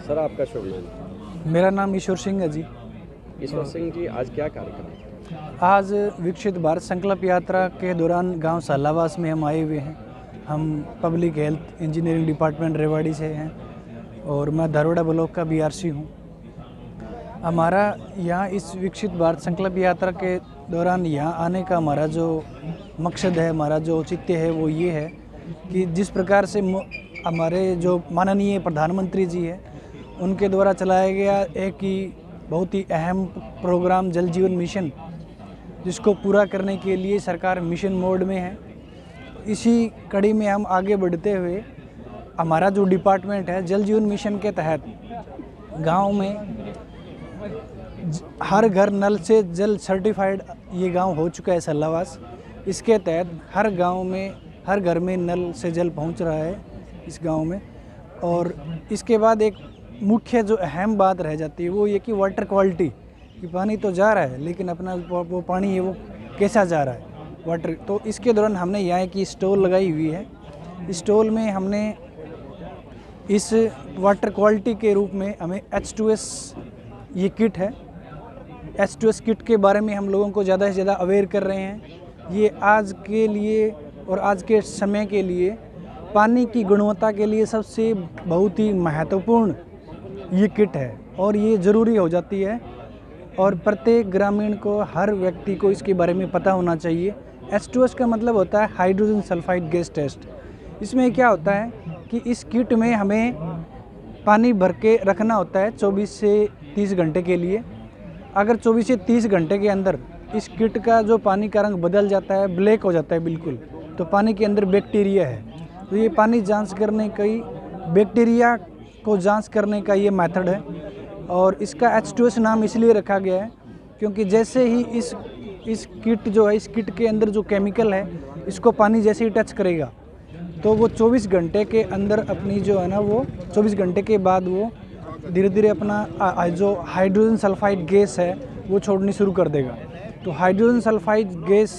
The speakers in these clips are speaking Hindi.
सर, आपका शुभ नाम? मेरा नाम ईश्वर सिंह है जी। ईश्वर सिंह जी, आज क्या कार्यक्रम है? आज विकसित भारत संकल्प यात्रा के दौरान गांव सालावास में हम आए हुए हैं। हम public health engineering department Rewari से हैं और मैं धारोड़ा ब्लॉक का बीआरसी हूं। हमारा यहाँ इस विकसित भारत संकल्प यात्रा के दौरान यहाँ आने का हमारा जो मकसद है, हमारा जो औचित्य है वो ये है कि जिस प्रकार से हमारे जो माननीय प्रधानमंत्री जी है उनके द्वारा चलाया गया एक ही बहुत ही अहम प्रोग्राम जल जीवन मिशन, जिसको पूरा करने के लिए सरकार मिशन मोड में है। इसी कड़ी में हम आगे बढ़ते हुए हमारा जो डिपार्टमेंट है जल जीवन मिशन के तहत गांव में हर घर नल से जल सर्टिफाइड ये गांव हो चुका है सालावास। इसके तहत हर गांव में हर घर में नल से जल पहुंच रहा है इस गांव में। और इसके बाद एक मुख्य जो अहम बात रह जाती है वो ये कि वाटर क्वालिटी, कि पानी तो जा रहा है लेकिन अपना वो पानी है वो कैसा जा रहा है वाटर। तो इसके दौरान हमने यहाँ की स्टॉल लगाई हुई है। स्टॉल में हमने इस वाटर क्वालिटी के रूप में हमें H2S ये किट है, H2S किट के बारे में हम लोगों को ज़्यादा से ज़्यादा अवेयर कर रहे हैं। ये आज के लिए और आज के समय के लिए पानी की गुणवत्ता के लिए सबसे बहुत ही महत्वपूर्ण ये किट है और ये ज़रूरी हो जाती है और प्रत्येक ग्रामीण को, हर व्यक्ति को इसके बारे में पता होना चाहिए। H2S का मतलब होता है हाइड्रोजन सल्फाइड गैस टेस्ट। इसमें क्या होता है कि इस किट में हमें पानी भर के रखना होता है 24 से 30 घंटे के लिए। अगर 24 से 30 घंटे के अंदर इस किट का जो पानी का रंग बदल जाता है, ब्लैक हो जाता है बिल्कुल, तो पानी के अंदर बैक्टीरिया है। तो ये पानी जांच करने की, बैक्टीरिया को जांच करने का ये मेथड है। और इसका H2S नाम इसलिए रखा गया है क्योंकि जैसे ही इस किट जो है, इस किट के अंदर जो केमिकल है, इसको पानी जैसे ही टच करेगा तो वो 24 घंटे के अंदर अपनी जो है ना, वो 24 घंटे के बाद वो धीरे धीरे अपना जो हाइड्रोजन सल्फाइड गैस है वो छोड़नी शुरू कर देगा। तो हाइड्रोजन सल्फाइड गैस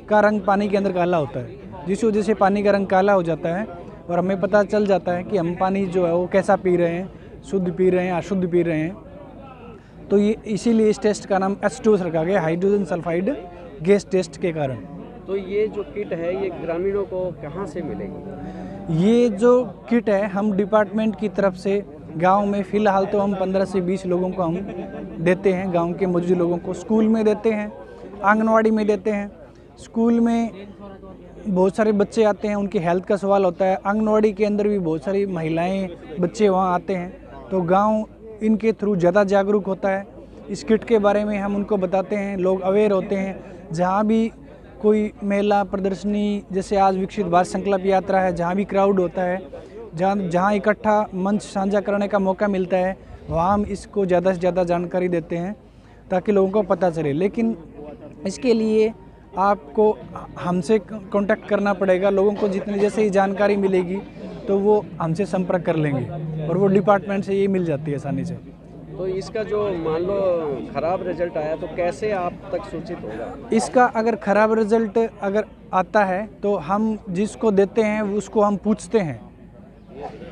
का रंग पानी के अंदर काला होता है, जिस वजह से पानी का रंग काला हो जाता है और हमें पता चल जाता है कि हम पानी जो है वो कैसा पी रहे हैं, शुद्ध पी रहे हैं, अशुद्ध पी रहे हैं। तो ये इसीलिए इस टेस्ट का नाम H2S रखा गया, हाइड्रोजन सल्फाइड गैस टेस्ट के कारण। तो ये जो किट है ये ग्रामीणों को कहाँ से मिलेगी? ये जो किट है हम डिपार्टमेंट की तरफ से गांव में फ़िलहाल तो हम 15 से 20 लोगों को हम देते हैं, गांव के मौजूद लोगों को। स्कूल में देते हैं, आंगनवाड़ी में देते हैं। स्कूल में बहुत सारे बच्चे आते हैं, उनकी हेल्थ का सवाल होता है। आंगनवाड़ी के अंदर भी बहुत सारी महिलाएं, बच्चे वहाँ आते हैं, तो गांव इनके थ्रू ज़्यादा जागरूक होता है। इस किट के बारे में हम उनको बताते हैं, लोग अवेयर होते हैं। जहाँ भी कोई मेला प्रदर्शनी, जैसे आज विकसित भारत संकल्प यात्रा है, जहाँ भी क्राउड होता है, जहाँ इकट्ठा मंच साझा करने का मौका मिलता है, वहाँ हम इसको ज़्यादा से ज़्यादा जानकारी देते हैं ताकि लोगों को पता चले। लेकिन इसके लिए आपको हमसे कांटेक्ट करना पड़ेगा। लोगों को जितनी जैसे ही जानकारी मिलेगी तो वो हमसे संपर्क कर लेंगे और वो डिपार्टमेंट से ये मिल जाती है आसानी से। तो इसका जो मान लो ख़राब रिजल्ट आया तो कैसे आप तक सूचित होगा? इसका अगर ख़राब रिजल्ट अगर आता है तो हम जिसको देते हैं उसको हम पूछते हैं।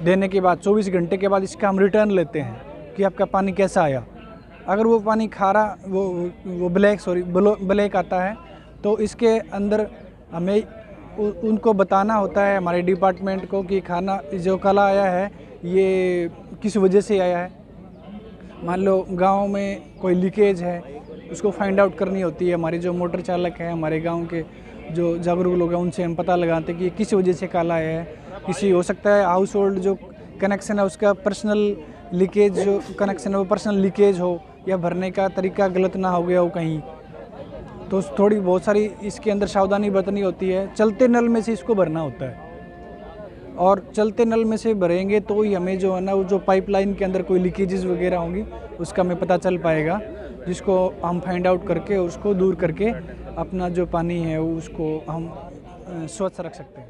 देने के बाद 24 घंटे के बाद इसका हम रिटर्न लेते हैं कि आपका पानी कैसा आया। अगर वो पानी खारा, वो ब्लैक आता है तो इसके अंदर हमें उनको बताना होता है, हमारे डिपार्टमेंट को, कि खाना जो काला आया है ये किस वजह से आया है। मान लो गांव में कोई लीकेज है, उसको फाइंड आउट करनी होती है। हमारे जो मोटर चालक हैं, हमारे गांव के जो जागरूक लोग हैं, उनसे हम पता लगाते हैं कि किस वजह से काला आया है। किसी हो सकता है हाउस होल्ड जो कनेक्शन है उसका पर्सनल लीकेज, जो कनेक्शन है वो पर्सनल लीकेज हो, या भरने का तरीका गलत ना हो गया हो कहीं। तो थोड़ी बहुत सारी इसके अंदर सावधानी बरतनी होती है। चलते नल में से इसको भरना होता है और चलते नल में से भरेंगे तो ही हमें जो है ना, वो जो पाइपलाइन के अंदर कोई लीकेजेस वगैरह होंगी उसका हमें पता चल पाएगा, जिसको हम फाइंड आउट करके उसको दूर करके अपना जो पानी है उसको हम स्वच्छ रख सकते हैं।